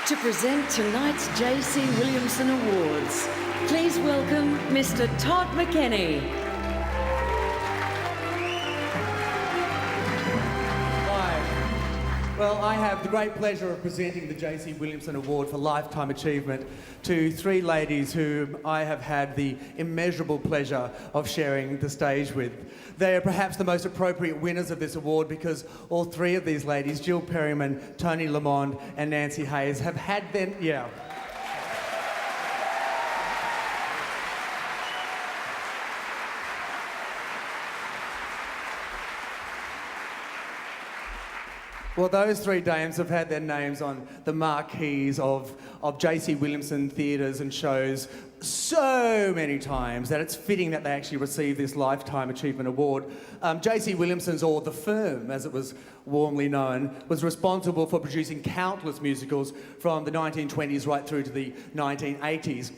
To present tonight's J.C. Williamson Awards, please welcome Mr. Todd McKenney. Hi. Well, I have the great pleasure of presenting the J.C. Williamson Award for Lifetime Achievement to three ladies whom I have had the immeasurable pleasure of sharing the stage with. They are perhaps the most appropriate winners of this award because all three of these ladies, Jill Perryman, Toni Lamond and Nancye Hayes, have had their... Well, those three dames have had their names on the marquees of J.C. Williamson theatres and shows so many times that it's fitting that they actually receive this Lifetime Achievement Award. J.C. Williamson's, or the firm as it was warmly known, was responsible for producing countless musicals from the 1920s right through to the 1980s.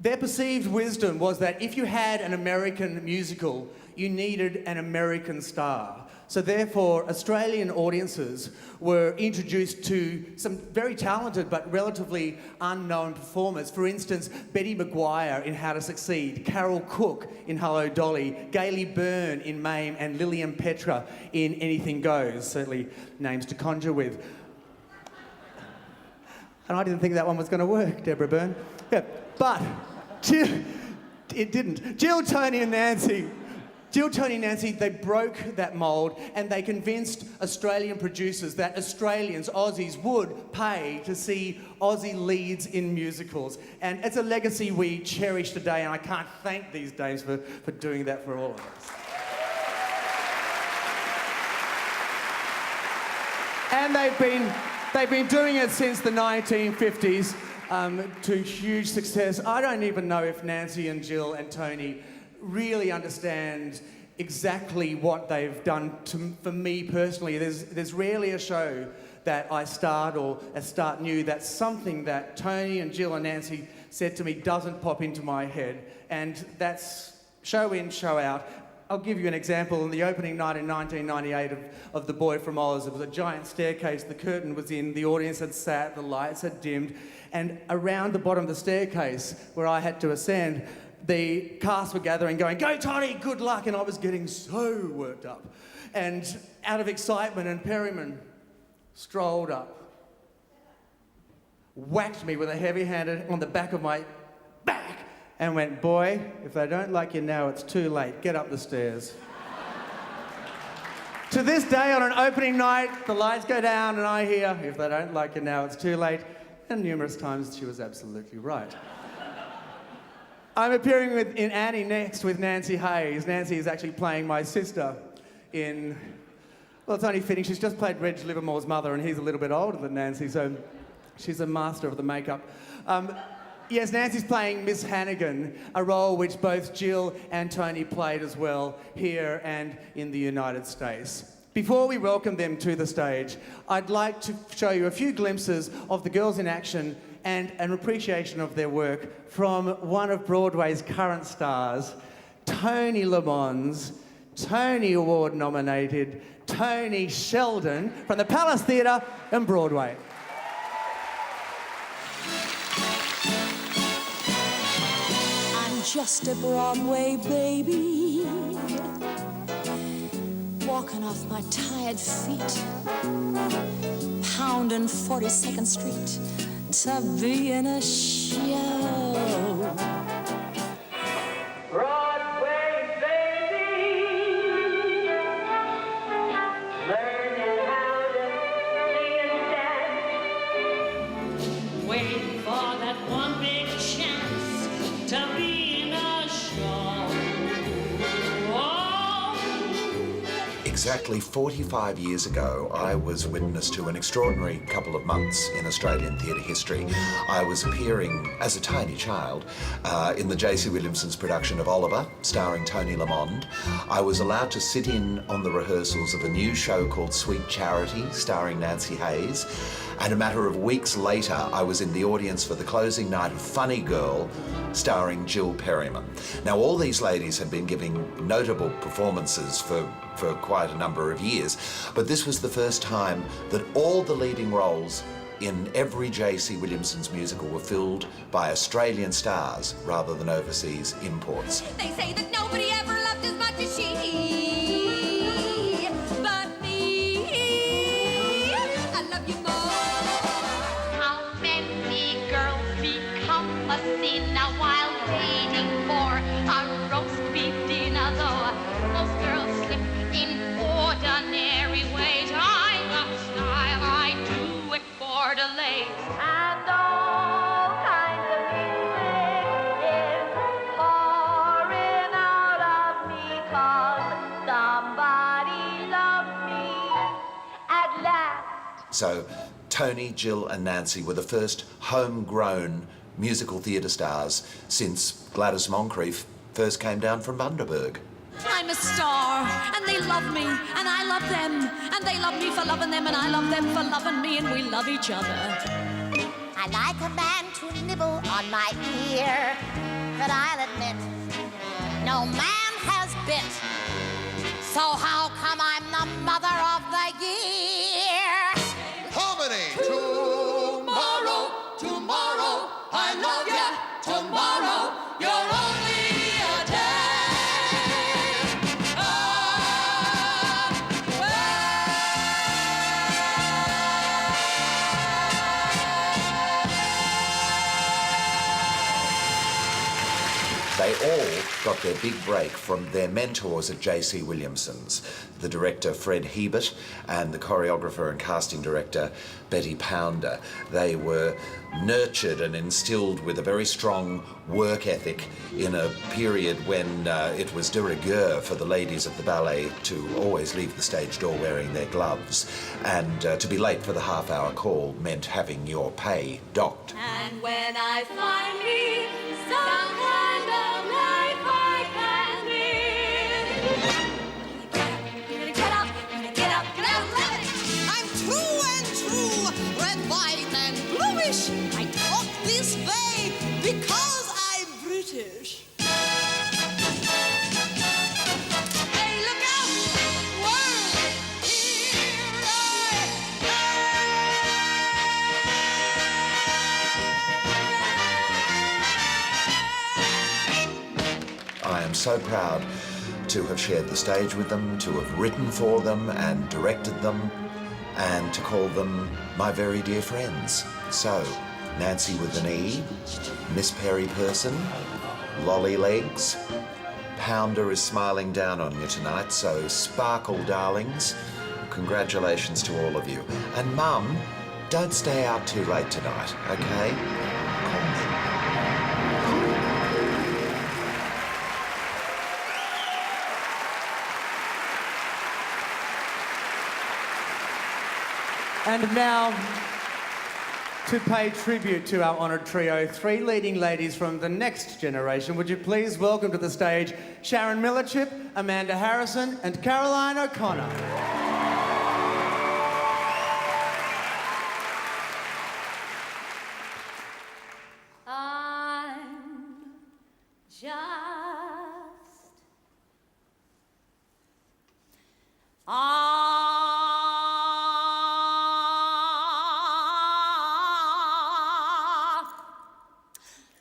Their perceived wisdom was that if you had an American musical, you needed an American star. So therefore, Australian audiences were introduced to some very talented but relatively unknown performers. For instance, Betty Maguire in How to Succeed, Carol Cook in Hello Dolly, Gaily Byrne in Mame, and Lillian Petra in Anything Goes. Certainly names to conjure with. And I didn't think that one was going to work, Deborah Byrne. Yeah, but it didn't. Jill, Toni and Nancye. Jill, Toni and Nancye, they broke that mould and they convinced Australian producers that Australians, Aussies, would pay to see Aussie leads in musicals. And it's a legacy we cherish today, and I can't thank these dames for doing that for all of us. And they've been doing it since the 1950s to huge success. I don't even know if Nancye and Jill and Toni really understand exactly what they've done for me personally. There's rarely a show that I start new that's something that Toni and Jill and Nancye said to me doesn't pop into my head, and that's show in, show out. I'll give you an example. On the opening night in 1998 of The Boy from Oz, it was a giant staircase, the curtain was in, the audience had sat, the lights had dimmed, and around the bottom of the staircase where I had to ascend, the cast were gathering going, "Go Toni, good luck," and I was getting so worked up. And out of excitement, and Perryman strolled up, whacked me with a heavy hand on the back of my back, and went, "Boy, if they don't like you now, it's too late. Get up the stairs." To this day, on an opening night, the lights go down and I hear, "If they don't like you now, it's too late." And numerous times she was absolutely right. I'm appearing in Annie next with Nancye Hayes. Nancye is actually playing my sister in... Well, it's only fitting. She's just played Reg Livermore's mother, and he's a little bit older than Nancye, so she's a master of the makeup. Yes, Nancye's playing Miss Hannigan, a role which both Jill and Toni played as well here and in the United States. Before we welcome them to the stage, I'd like to show you a few glimpses of the girls in action and an appreciation of their work from one of Broadway's current stars, Toni Lamond's Tony Award nominated Toni Sheldon from the Palace Theatre and Broadway. I'm just a Broadway baby, walking off my tired feet, pounding 42nd Street to be in a show. Broadway baby, learning how to sing and dance, waiting for that one big chance to be in a show. Exactly 45 years ago, I was witness to an extraordinary couple of months in Australian theatre history. I was appearing as a tiny child in the J.C. Williamson's production of Oliver, starring Toni Lamond. I was allowed to sit in on the rehearsals of a new show called Sweet Charity, starring Nancye Hayes. And a matter of weeks later, I was in the audience for the closing night of Funny Girl, starring Jill Perryman. Now, all these ladies had been giving notable performances for quite a number of years, but this was the first time that all the leading roles in every J.C. Williamson's musical were filled by Australian stars rather than overseas imports. They say that nobody ever loved as much as she. But me, I love you more. How many girls become a sinner while waiting for a roast beef dinner? Though most girls slip in ordinary ways, I love style, I do it for delay. And all kinds of music is pouring out of me, 'cause somebody loves me at last. So Toni, Jill and Nancye were the first homegrown musical theatre stars since Gladys Moncrief first came down from Bundaberg. I'm a star, and they love me, and I love them, and they love me for loving them, and I love them for loving me, and we love each other. I like a man to nibble on my ear, but I'll admit, no man has bit. So how come I'm the mother of the year? Harmony. Tomorrow, tomorrow, I love ya. Tomorrow, you're only a day They all got their big break from their mentors at J.C. Williamson's, the director Fred Hebert and the choreographer and casting director Betty Pounder. They were nurtured and instilled with a very strong work ethic in a period when it was de rigueur for the ladies of the ballet to always leave the stage door wearing their gloves, and to be late for the half-hour call meant having your pay docked. And when I find me some kind of life I can live. Get up, get up, get up, love it. I'm true and true, red, white, and bluish. I talk this way because I'm British. Hey, look out! World, here I am so proud to have shared the stage with them, to have written for them and directed them, and to call them my very dear friends. So, Nancye with an E, Miss Perry Person, Lolly Legs, Pounder is smiling down on you tonight, so sparkle, darlings. Congratulations to all of you. And Mum, don't stay out too late tonight, okay? Call me. And now, to pay tribute to our honoured trio, three leading ladies from the next generation, would you please welcome to the stage Sharon Millerchip, Amanda Harrison and Caroline O'Connor. I'm just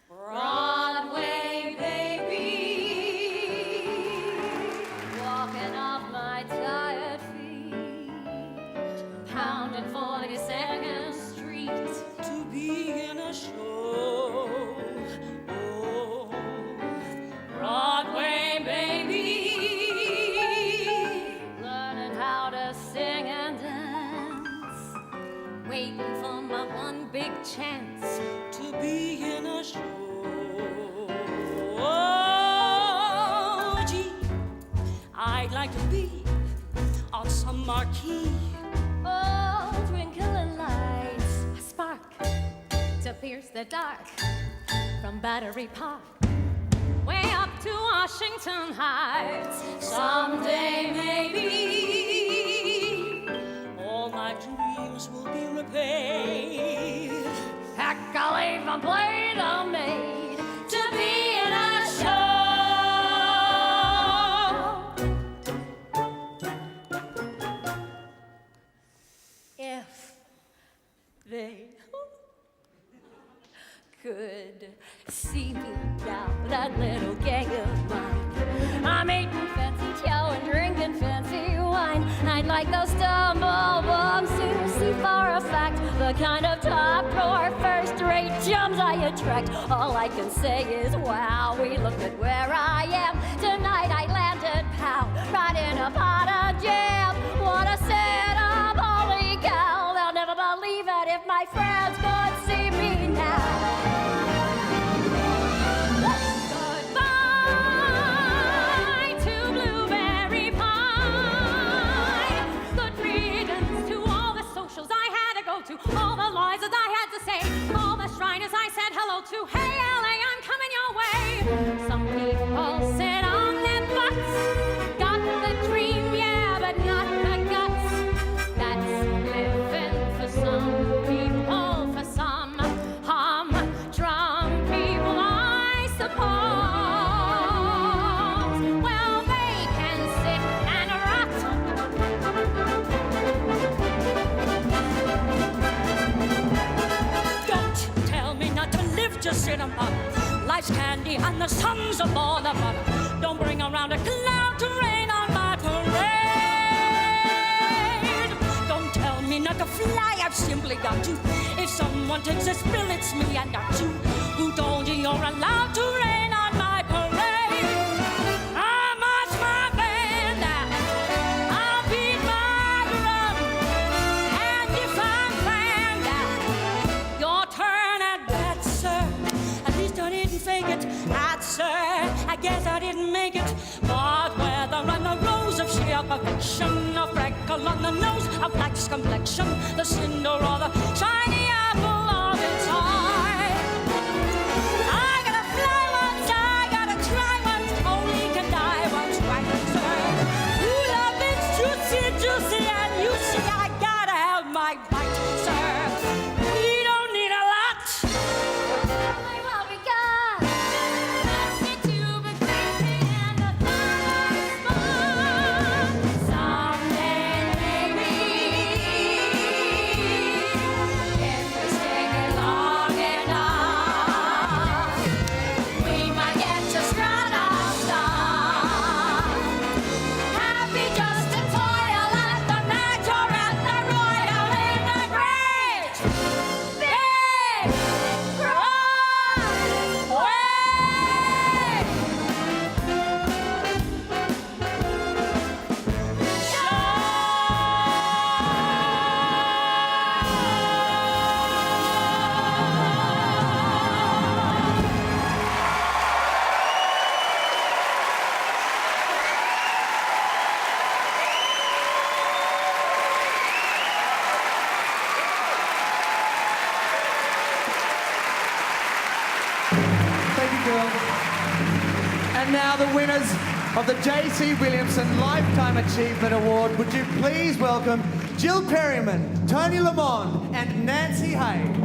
Broadway, baby, walking off my tired feet, pounding 42nd Street to be in a show. Oh, Broadway, baby, learning how to sing and dance, waiting for my one big chance to be in a show. Oh, gee, I'd like to be on some marquee. Oh, twinkling lights, a spark to pierce the dark from Battery Park way up to Washington Heights. Someday, maybe, all my dreams will be repaid. Heck, I'll even play the maid to be in a show. If they say, could see me now, that little gang of mine. I'm eating fancy chow and drinking fancy wine. I'd like those stumble bums to see for a fact the kind of top drawer, first-rate chums I attract. All I can say is, wow, we look at where I am. Tonight I landed, pow, right in a pot of jam. What a setup, holy cow. They'll never believe it if my friends could see me now. To all the lies that I had to say, all the shriners I said hello to. Hey, LA, I'm coming your way. Some people sit on their butts, got the dream, yeah, but not the guts. That's living for some people, for some humdrum people, I suppose. Well, they can sit and rot. Just sit apart. Life's candy and the sun's a ball of butter. Don't bring around a cloud to rain on my parade. Don't tell me not to fly, I've simply got to. If someone takes a spill, it's me and not you. Who told you you're allowed to rain on my parade? I march my band out, I'll beat my drum, and if I'm found out, your turn at bat, sir. I didn't fake it, sir. I guess I didn't make it. But whether I'm a rose of sheer perfection, a freckle on the nose, a black complexion, the cinder or the shiny apple of its eye, I gotta fly once, I gotta try once, only can die once, right, sir. Ooh, love is juicy, juicy, and you see I gotta have my bite, sir. We don't need a lot. And now the winners of the J.C. Williamson Lifetime Achievement Award. Would you please welcome Jill Perryman, Toni Lamond, and Nancye Hayes.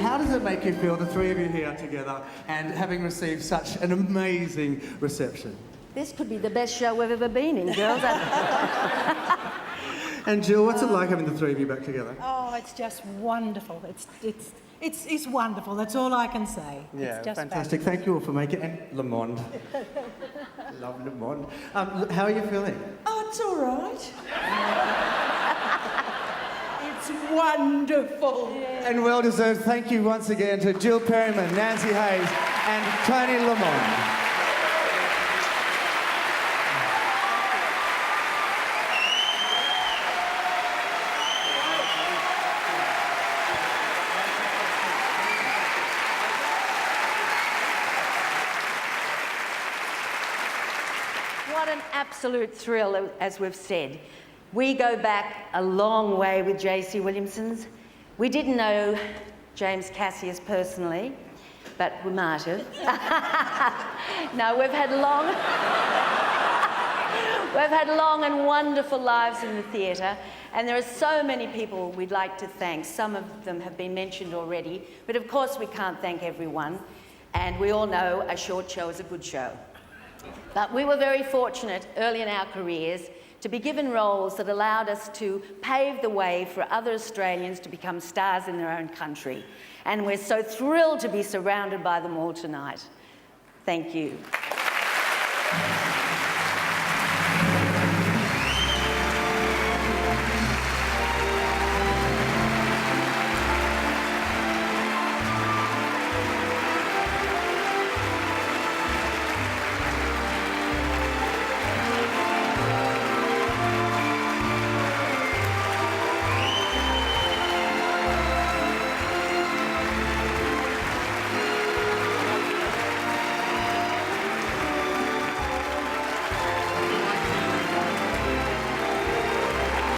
How does it make you feel, the three of you here together, and having received such an amazing reception? This could be the best show we've ever been in, girls. And Jill, what's it like having the three of you back together? Oh, it's just wonderful. It's wonderful. That's all I can say. Yeah, it's just fantastic. fabulous. Thank you all for making it. And Lamond. Love Lamond. How are you feeling? Oh, it's all right. It's wonderful. And well deserved thank you once again to Jill Perryman, Nancye Hayes, and Toni Lamond. What an absolute thrill, as we've said. We go back a long way with J.C. Williamson's. We didn't know James Cassius personally, but we might have. No, we've had long and wonderful lives in the theatre, and there are so many people we'd like to thank. Some of them have been mentioned already, but of course we can't thank everyone, and we all know a short show is a good show. But we were very fortunate early in our careers to be given roles that allowed us to pave the way for other Australians to become stars in their own country. And we're so thrilled to be surrounded by them all tonight. Thank you.